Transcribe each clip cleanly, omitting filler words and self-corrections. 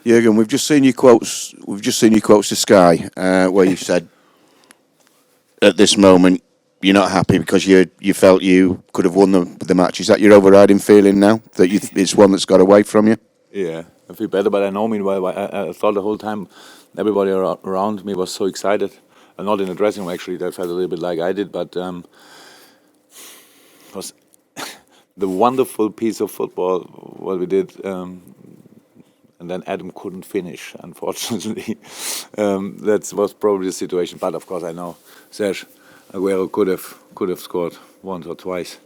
Jurgen, we've just seen your quotes. We've just seen your quotes to Sky, where you said at this moment you're not happy because you felt you could have won the match. Is that your overriding feeling now that it's one that's got away from you? Yeah, I feel better, but I know meanwhile I thought the whole time everybody around me was so excited. And not in the dressing room actually, they felt a little bit like I did, but it was the wonderful piece of football what we did. And then Adam couldn't finish, unfortunately. That was probably the situation. But of course, I know Serge Aguero could have scored once or twice.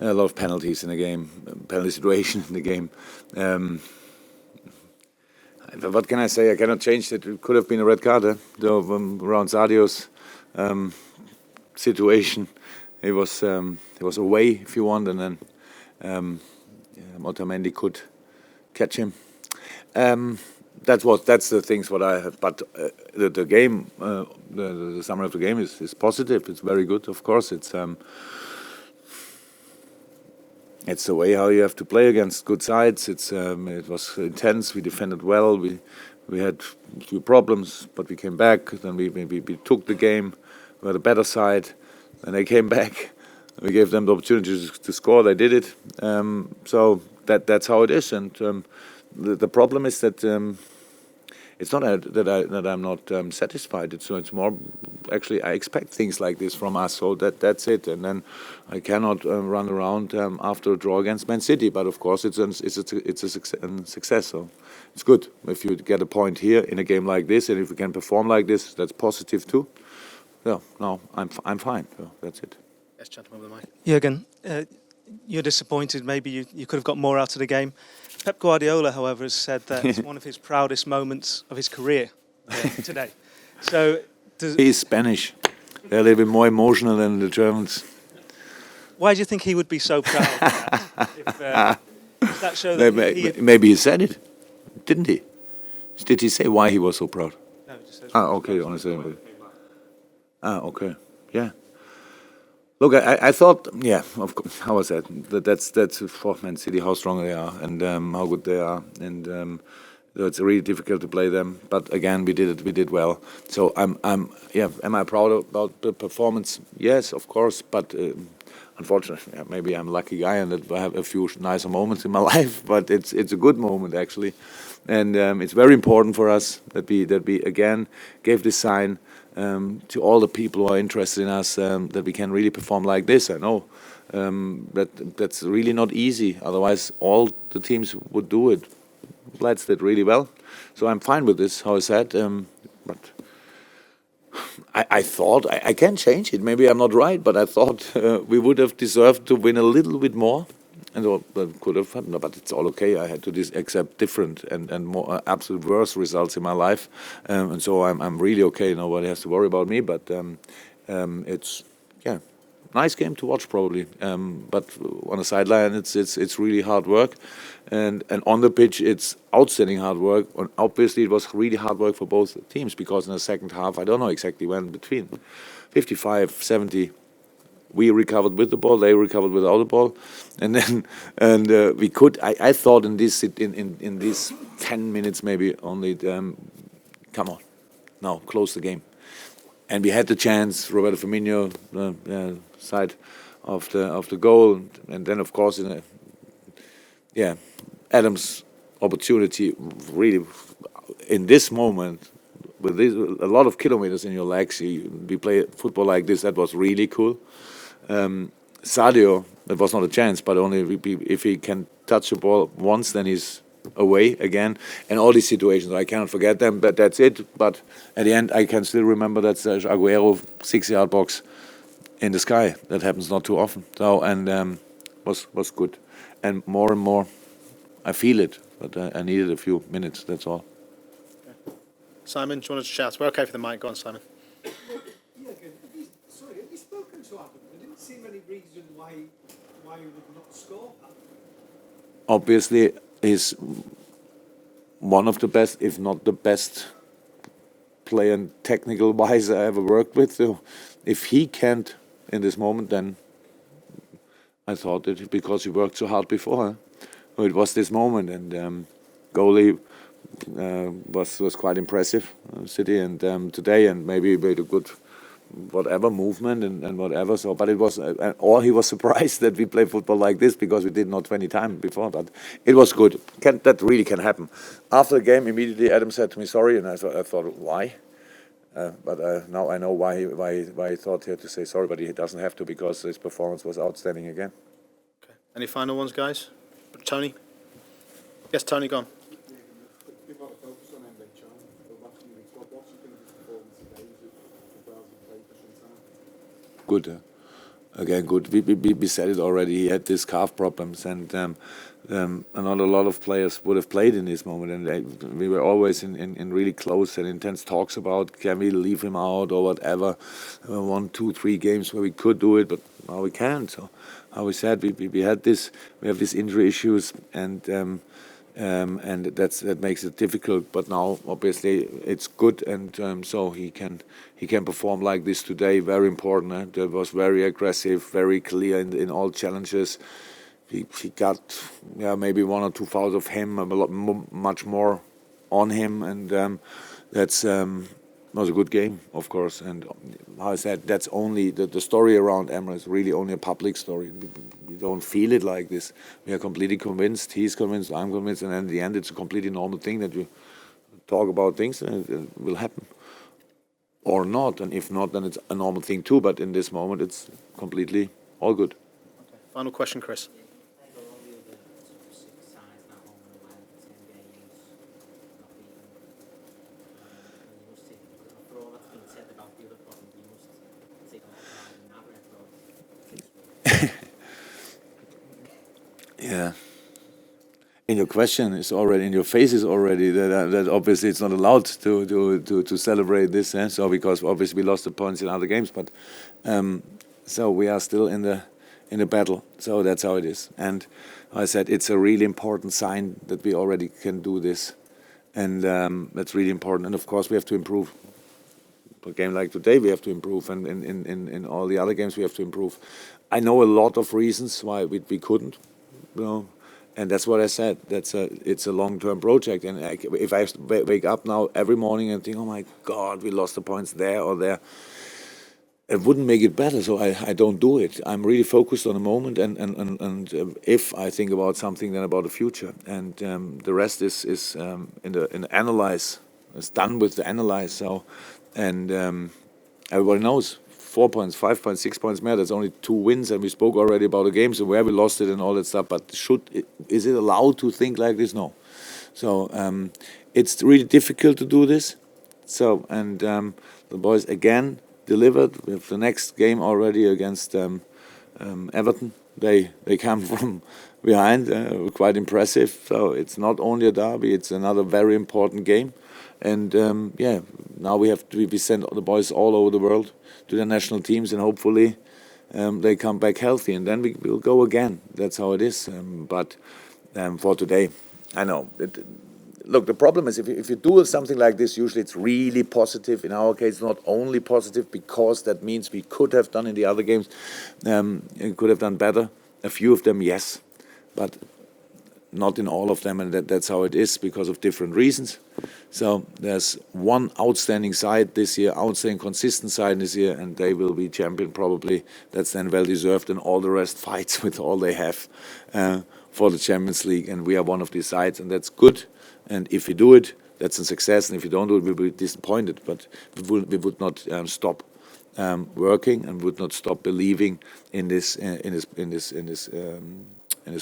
A lot of penalties in the game, penalty situation in the game. What can I say? I cannot change it. It could have been a red card around Sadio's situation. It was away, if you want, and then Otamendi could catch him. That's the things what I have. But the game, the summary of the game is positive. It's very good. Of course, it's the way how you have to play against good sides. It was intense. We defended well. We had a few problems, but we came back. Then we took the game. We had a better side, and they came back. We gave them the opportunity to score. They did it. So that's how it is. And the problem is that it's not that I'm not satisfied. It's more actually I expect things like this from us. So that's it. And then I cannot run around after a draw against Man City. But of course it's a success. So it's good if you get a point here in a game like this, and if we can perform like this, that's positive too. Yeah, no, I'm fine. So that's it. Yes, gentleman with the mic. Jurgen, you're disappointed. Maybe you could have got more out of the game. Pep Guardiola, however, has said that it's one of his proudest moments of his career today. So he's Spanish. They're a little bit more emotional than the Germans. Why do you think he would be so proud of that? Does that show that maybe he said it, didn't he? Did he say why he was so proud? No, he just says okay, honestly. Okay, yeah. Look, I thought, yeah, of course, how was that? That's for Man City, how strong they are and how good they are, and it's really difficult to play them. But again, we did well. So am I proud about the performance? Yes, of course. But unfortunately, maybe I'm a lucky guy and that I have a few nicer moments in my life. But it's a good moment actually, and it's very important for us that we again gave this sign. To all the people who are interested in us, that we can really perform like this. I know that's really not easy. Otherwise, all the teams would do it. Lads did really well, so I'm fine with this. How I said, but I thought I can change it. Maybe I'm not right, but I thought we would have deserved to win a little bit more. And could have happened, but it's all okay. I had to accept different and more absolute worse results in my life, and so I'm really okay. Nobody has to worry about me. But it's nice game to watch probably. But on the sideline, it's really hard work, and on the pitch, it's outstanding hard work. And obviously, it was really hard work for both teams because in the second half, I don't know exactly when between 55, 70. We recovered with the ball. They recovered without the ball, and then we could. I thought in these 10 minutes maybe only. Come on, now close the game, and we had the chance. Roberto Firmino side of the goal, and then of course Adam's opportunity really in this moment. With a lot of kilometers in your legs, we play football like this. That was really cool. Sadio, that was not a chance, but only if he can touch the ball once, then he's away again. And all these situations, I cannot forget them, but that's it. But at the end, I can still remember that Aguero 6-yard box in the sky. That happens not too often. So and was good. And more, I feel it, but I needed a few minutes. That's all. Simon, do you want to shout? We're okay for the mic. Go on, Simon. Have you spoken to Adam? There didn't seem any reason why he would not score. Obviously, he's one of the best, if not the best, player and technical wise I ever worked with. So if he can't in this moment, then I thought it because he worked so hard before. So it was this moment, and goalie was quite impressive, City, and today, and maybe made a good whatever movement and whatever. So, but it was, or he was surprised that we play football like this because we did not 20 times before. But it was good. That really can happen. After the game, immediately Adam said to me, "Sorry," and I thought, why? But now I know why he thought he had to say sorry, but he doesn't have to because his performance was outstanding again. Okay. Any final ones, guys? Tony? Yes, Tony, go on. We've got to focus on him, Rich. But watching his performance today, was well played for some time. Good. Again, good. We said it already. He had these calf problems, and not a lot of players would have played in this moment. And we were always in really close and intense talks about can we leave him out or whatever. 1, 2, 3 games where we could do it, but now we can't. So, how we said, we had this. We have these injury issues, and that makes it difficult. But now, obviously, it's good, and so he can perform like this today. Very important. That was very aggressive, very clear in all challenges. He got maybe 1 or 2 fouls of him, much more on him, and that's was a good game, of course. And how I said, that's only the story around Emre is really only a public story. We don't feel it like this. We are completely convinced. He's convinced. I'm convinced. And in the end, it's a completely normal thing that you talk about things, and it will happen, or not. And if not, then it's a normal thing too. But in this moment, it's completely all good. Okay. Final question, Chris. Yeah. In your question is already, in your face is already that obviously it's not allowed to celebrate this. So because obviously we lost the points in other games, but so we are still in the battle. So that's how it is. And I said it's a really important sign that we already can do this, and that's really important. And of course we have to improve. For a game like today, we have to improve, and in all the other games we have to improve. I know a lot of reasons why we couldn't. And that's what I said. It's a long-term project. And if I wake up now every morning and think, oh my God, we lost the points there or there, it wouldn't make it better. So I don't do it. I'm really focused on the moment. And if I think about something, then about the future. And the rest is in the analyze. It's done with the analyze. So, and everybody knows. 4 points, 5 points, 6 points matter. That's only 2 wins, and we spoke already about the games and where we lost it and all that stuff. But is it allowed to think like this? No. So it's really difficult to do this. So and the boys again delivered with the next game already against Everton. They come from behind, quite impressive. So it's not only a derby; it's another very important game. And now we send the boys all over the world to the national teams, and hopefully they come back healthy, and then we will go again. That's how it is. But for today, I know. Look, the problem is if you do something like this, usually it's really positive. In our case, not only positive because that means we could have done in the other games, could have done better. A few of them, yes, but not in all of them, and that's how it is because of different reasons. So there's one outstanding side this year, outstanding consistent side this year, and they will be champion probably. That's then well deserved, and all the rest fights with all they have for the Champions League, and we are one of these sides, and that's good. And if we do it, that's a success, and if we don't do it, we'll be disappointed. But we would not stop working and would not stop believing in this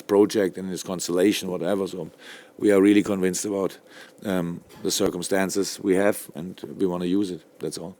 project and in this constellation, whatever. So we are really convinced about the circumstances we have, and we want to use it. That's all.